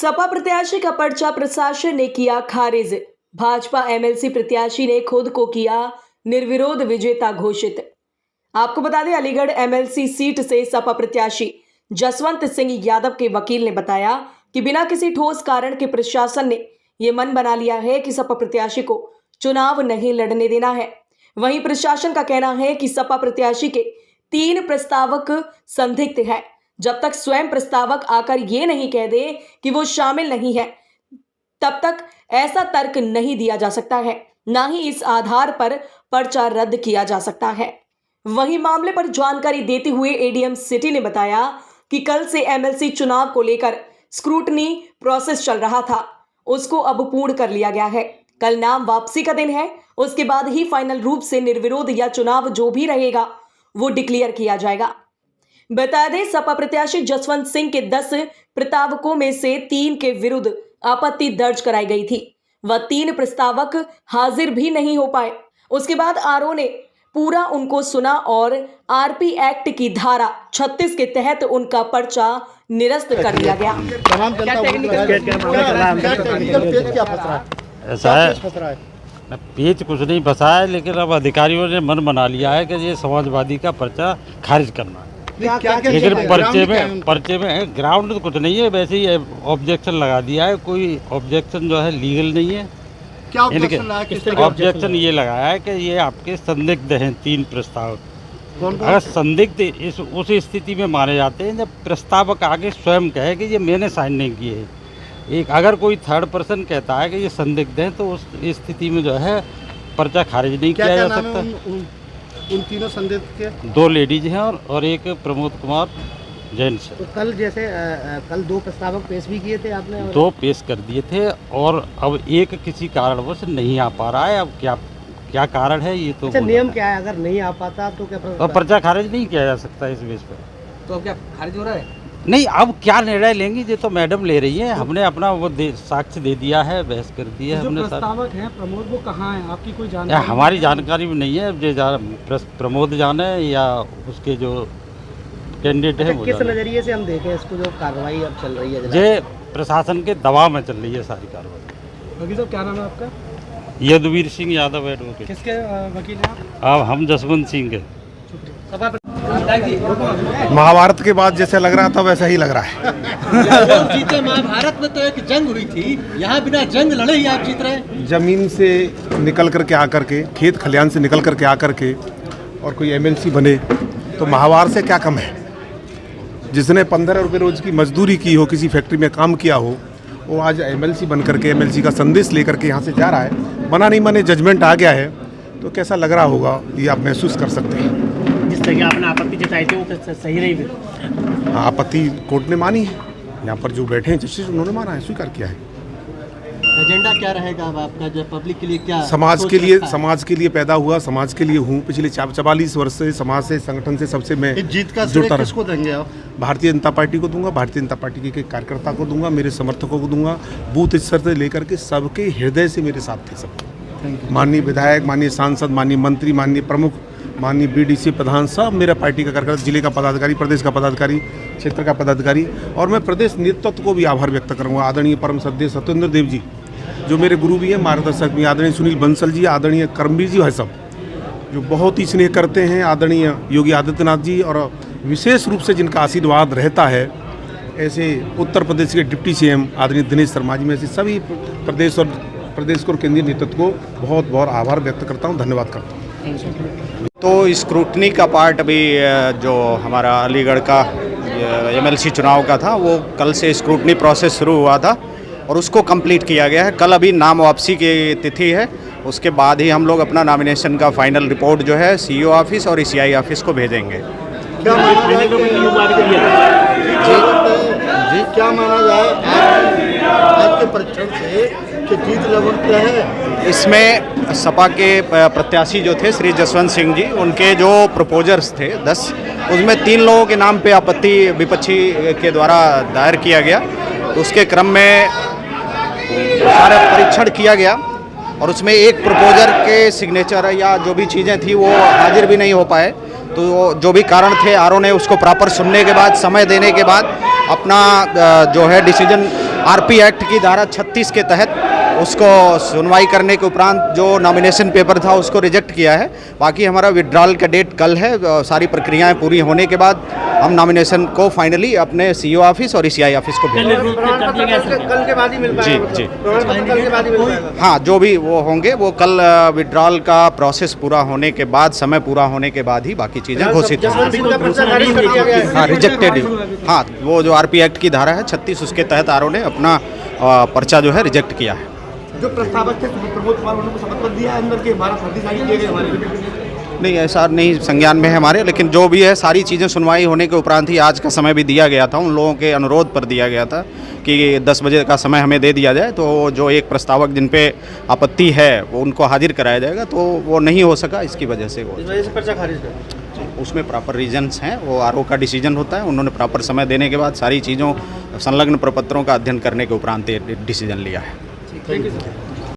सपा प्रत्याशी का पर्चा प्रशासन ने किया खारिज। भाजपा एमएलसी प्रत्याशी ने खुद को किया निर्विरोध विजेता घोषित। आपको बता दें, अलीगढ़ एमएलसी सीट से सपा प्रत्याशी जसवंत सिंह यादव के वकील ने बताया कि बिना किसी ठोस कारण के प्रशासन ने ये मन बना लिया है कि सपा प्रत्याशी को चुनाव नहीं लड़ने देना है। वहीं प्रशासन का कहना है कि सपा प्रत्याशी के 3 प्रस्तावक संदिग्ध है। जब तक स्वयं प्रस्तावक आकर ये नहीं कह दे कि वो शामिल नहीं है, तब तक ऐसा तर्क नहीं दिया जा सकता है, ना ही इस आधार पर पर्चा रद्द किया जा सकता है। वहीं मामले पर जानकारी देते हुए एडीएम सिटी ने बताया कि कल से एमएलसी चुनाव को लेकर स्क्रूटनी प्रोसेस चल रहा था, उसको अब पूर्ण कर लिया गया है। कल नाम वापसी का दिन है, उसके बाद ही फाइनल रूप से निर्विरोध या चुनाव जो भी रहेगा वो डिक्लेयर किया जाएगा। बता दें, सपा प्रत्याशी जसवंत सिंह के 10 प्रस्तावकों में से 3 के विरुद्ध आपत्ति दर्ज कराई गई थी। वह 3 प्रस्तावक हाजिर भी नहीं हो पाए। उसके बाद आरओ ने पूरा उनको सुना और आरपी एक्ट की धारा 36 के तहत उनका पर्चा निरस्त कर दिया गया। ऐसा है, पेच कुछ नहीं फंसा है, लेकिन अब अधिकारियों ने मन बना लिया है कि ये समाजवादी का पर्चा खारिज करना है। लेकिन पर्चे में ग्राउंड तो कुछ नहीं है, वैसे ही ऑब्जेक्शन लगा दिया है। कोई ऑब्जेक्शन जो है लीगल नहीं है। क्या ऑब्जेक्शन? ऑब्जेक्शन ये लगाया है कि ये आपके संदिग्ध हैं 3 प्रस्तावक। अगर संदिग्ध उस स्थिति में माने जाते हैं जब प्रस्तावक आगे स्वयं कहे कि ये मैंने साइन नहीं किए है। एक अगर कोई थर्ड पर्सन कहता है कि ये संदिग्ध हैं, तो उस स्थिति में जो है पर्चा खारिज नहीं किया जा सकता। उन तीनों संदिग्ध के 2 लेडीज हैं और एक प्रमोद कुमार जेंट्स। तो कल जैसे कल 2 प्रस्तावक पेश भी किए थे आपने? 2 पेश कर दिए थे और अब एक किसी कारणवश नहीं आ पा रहा है। अब क्या कारण है ये तो अच्छा, नियम क्या है? अगर नहीं आ पाता तो क्या पर्चा खारिज नहीं किया जा सकता इस बेस पर। तो अब क्या खारिज हो रहा है? नहीं, अब क्या निर्णय लेंगी ये तो मैडम ले रही है। हमने अपना वो साक्ष्य दे दिया है, बहस कर दी है हमने। प्रस्तावक हैं प्रमोद, वो कहाँ हैं? आपकी कोई जानकारी? हमारी जानकारी में नहीं है। प्रमोद जाने या उसके जो कैंडिडेट है। किस नजरिए से हम देखें इसको, जो कार्रवाई अब चल रही है? ये प्रशासन के दबाव में चल रही है सारी कार्रवाई। वकील साहब, क्या नाम है आपका? यदुवीर सिंह यादव एडवोकेट। किसके वकील हैं आप? अब हम जसवंत सिंह के। महाभारत के बाद जैसे लग रहा था वैसा ही लग रहा है। जीते महाभारत में तो एक जंग हुई थी, यहाँ बिना जंग लड़े ही आप जीत रहे हैं। जमीन से निकल करके आकर के, खेत खलियान से निकल करके आकर के और कोई एमएलसी बने तो महाभारत से क्या कम है। जिसने 15 रुपये रोज की मजदूरी की हो, किसी फैक्ट्री में काम किया हो, वो आज एमएलसी बन करके एमएलसी का संदेश लेकर के यहाँ से जा रहा है। बना नहीं माने जजमेंट आ गया है तो कैसा लग रहा होगा ये आप महसूस कर सकते हैं। जिस तरह की आपने आपत्ति जताई थी वो सही रही? आपत्ति कोर्ट ने मानी है। यहाँ पर जो बैठे हैं जस्टिस, उन्होंने माना है, स्वीकार किया है। एजेंडा क्या रहेगा अब आपका, जो पब्लिक के लिए क्या? समाज के लिए पैदा हुआ, समाज के लिए हूँ। पिछले 44 वर्ष से समाज से, संगठन से सबसे मैं जीत का जुड़ता रहा। किसको देंगे आप? भारतीय जनता पार्टी को दूंगा, भारतीय जनता पार्टी के कार्यकर्ता को दूंगा, मेरे समर्थकों को दूंगा। बूथ स्तर से लेकर के सबके हृदय से मेरे साथ थे सब। माननीय विधायक, माननीय सांसद, माननीय मंत्री, माननीय प्रमुख, माननीय बीडीसी प्रधान, सब मेरा पार्टी का कार्यकर्ता, जिले का पदाधिकारी, प्रदेश का पदाधिकारी, क्षेत्र का पदाधिकारी। और मैं प्रदेश नेतृत्व को भी आभार व्यक्त करूँगा। आदरणीय परम श्रद्धेय सत्येंद्र देव जी जो मेरे गुरु भी हैं, मार्गदर्शक भी, आदरणीय सुनील बंसल जी, आदरणीय कर्मवीर जी भाई साहब जो बहुत ही स्नेह करते हैं, आदरणीय योगी आदित्यनाथ जी, और विशेष रूप से जिनका आशीर्वाद रहता है, ऐसे उत्तर प्रदेश के डिप्टी सीएम आदरणीय दिनेश शर्मा जी में से सभी प्रदेश और केंद्रीय नेतृत्व को बहुत बहुत आभार व्यक्त करता हूँ, धन्यवाद करता हूँ। तो स्क्रूटनी का पार्ट अभी जो हमारा अलीगढ़ का एमएलसी चुनाव का था, वो कल से स्क्रूटनी प्रोसेस शुरू हुआ था और उसको कंप्लीट किया गया है। कल अभी नाम वापसी की तिथि है, उसके बाद ही हम लोग अपना नॉमिनेशन का फाइनल रिपोर्ट जो है सीईओ ऑफिस और ईसीआई ऑफिस को भेजेंगे। क्या माना जाए आज के परीक्षण से कि जीत लगभग है? इसमें सपा के प्रत्याशी जो थे श्री जसवंत सिंह जी, उनके जो प्रपोजर्स थे 10, उसमें 3 लोगों के नाम पे आपत्ति विपक्षी के द्वारा दायर किया गया। तो उसके क्रम में सारा परीक्षण किया गया और उसमें एक प्रपोजर के सिग्नेचर या जो भी चीज़ें थी वो हाजिर भी नहीं हो पाए। तो जो भी कारण थे, आरओ ने उसको प्रॉपर सुनने के बाद, समय देने के बाद अपना जो है डिसीजन आरपी एक्ट की धारा 36 के तहत उसको सुनवाई करने के उपरांत जो नॉमिनेशन पेपर था उसको रिजेक्ट किया है। बाकी हमारा विड्रॉल का डेट कल है। सारी प्रक्रियाएं पूरी होने के बाद हम नॉमिनेशन को फाइनली अपने सीईओ ऑफिस और ईसीआई ऑफिस को भेजेंगे। कल के बाद ही मिल पाएगा। जी कल के बाद ही मिल पाएगा। हाँ, जो भी वो होंगे वो कल विड्रॉल का प्रोसेस पूरा होने के बाद, समय पूरा होने के बाद ही बाकी चीज़ें घोषित होंगी। हाँ, रिजेक्टेड। हाँ, वो जो आरपी एक्ट की धारा है 36 उसके तहत आरओ ने अपना पर्चा जो है रिजेक्ट किया है। जो प्रस्तावक थे प्रमोद कुमार उन्होंने शपथ पत्र दिया है अंदर के हमारा फर्जी किए गए हमारे नहीं, ऐसा नहीं संज्ञान में है हमारे, लेकिन जो भी है सारी चीज़ें सुनवाई होने के उपरांत ही आज का समय भी दिया गया था। उन लोगों के अनुरोध पर दिया गया था कि 10 बजे का समय हमें दे दिया जाए, तो जो एक प्रस्तावक जिन पे आपत्ति है वो उनको हाजिर कराया जाएगा, तो वो नहीं हो सका। इसकी वजह से वो इस वजह से पर्चा खारिज कर। उसमें प्रॉपर रीजंस हैं, वो आरओ का डिसीजन होता है। उन्होंने प्रॉपर समय देने के बाद सारी चीज़ों संलग्न प्रपत्रों का अध्ययन करने के उपरांत डिसीजन लिया है। Thank you sir.